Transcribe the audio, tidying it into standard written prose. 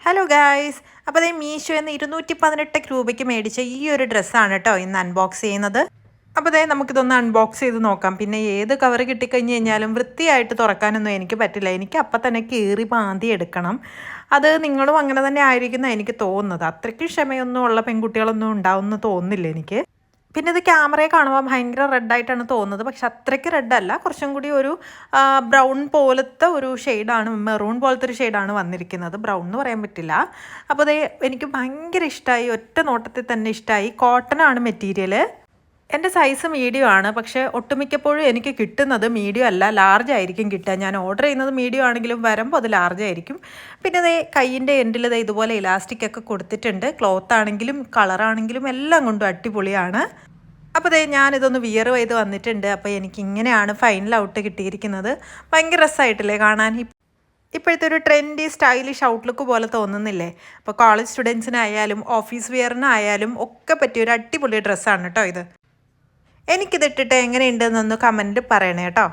Hello guys, അപ്പോൾ അതേ മീഷോയിൽ നിന്ന് 218 രൂപയ്ക്ക് മേടിച്ച ഈ ഒരു ഡ്രസ്സാണ് കേട്ടോ ഇന്ന് അൺബോക്സ് ചെയ്യുന്നത്. അപ്പോൾ അതേ നമുക്കിതൊന്ന് അൺബോക്സ് ചെയ്ത് നോക്കാം. പിന്നെ ഏത് കവർ കിട്ടിക്കഴിഞ്ഞ് കഴിഞ്ഞാലും വൃത്തിയായിട്ട് തുറക്കാനൊന്നും എനിക്ക് പറ്റില്ല. എനിക്ക് അപ്പം തന്നെ കീറി മാന്തി എടുക്കണം. അത് നിങ്ങളും അങ്ങനെ തന്നെ ആയിരിക്കുന്ന എനിക്ക് തോന്നുന്നത്. അത്രയ്ക്ക് ക്ഷമയൊന്നും ഉള്ള പെൺകുട്ടികളൊന്നും ഉണ്ടാവുമെന്ന് തോന്നുന്നില്ല എനിക്ക്. പിന്നെ ഇത് ക്യാമറയെ കാണുമ്പോൾ ഭയങ്കര റെഡായിട്ടാണ് തോന്നുന്നത്. പക്ഷെ അത്രയ്ക്ക് റെഡല്ല, കുറച്ചും കൂടി ഒരു ബ്രൗൺ പോലത്തെ ഒരു ഷെയ്ഡാണ്, മെറൂൺ പോലത്തെ ഒരു ഷെയ്ഡാണ് വന്നിരിക്കുന്നത്. ബ്രൗൺ എന്ന് പറയാൻ പറ്റില്ല. അപ്പോൾ അത് എനിക്ക് ഭയങ്കര ഇഷ്ടമായി, ഒറ്റ നോട്ടത്തിൽ തന്നെ ഇഷ്ടമായി. കോട്ടനാണ് മെറ്റീരിയൽ. എൻ്റെ സൈസ് മീഡിയം ആണ്, പക്ഷേ ഒട്ടുമിക്കപ്പോഴും എനിക്ക് കിട്ടുന്നത് മീഡിയം അല്ല, ലാർജ് ആയിരിക്കും കിട്ടുക. ഞാൻ ഓർഡർ ചെയ്യുന്നത് മീഡിയം ആണെങ്കിലും വരുമ്പോൾ അത് ലാർജ് ആയിരിക്കും. പിന്നെ അതേ കയ്യിൻ്റെ എൻഡിൽ ഇതുപോലെ ഇലാസ്റ്റിക് ഒക്കെ കൊടുത്തിട്ടുണ്ട്. ക്ലോത്ത് ആണെങ്കിലും കളറാണെങ്കിലും എല്ലാം കൊണ്ടും അടിപൊളിയാണ്. അപ്പോൾ ദേ ഞാനിതൊന്ന് വിയർ ചെയ്ത് വന്നിട്ടുണ്ട്. അപ്പോൾ എനിക്ക് ഇങ്ങനെയാണ് ഫൈനൽ ഔട്ട് കിട്ടിയിരിക്കുന്നത്. ഭയങ്കര രസമായിട്ടില്ലേ കാണാൻ? ഇപ്പോഴത്തെ ഒരു ട്രെൻഡി സ്റ്റൈലിഷ് ഔട്ട്ലുക്ക് പോലെ തോന്നുന്നില്ലേ? അപ്പോൾ കോളേജ് സ്റ്റുഡൻസിനായാലും ഓഫീസ് വെയറിനായാലും ഒക്കെ പറ്റിയ ഒരു അടിപൊളി ഡ്രസ്സാണ് കേട്ടോ ഇത്. എനിക്കിതിട്ടിട്ട് എങ്ങനെയുണ്ടെന്നൊന്ന് കമൻറ്റ് പറയണേ കേട്ടോ.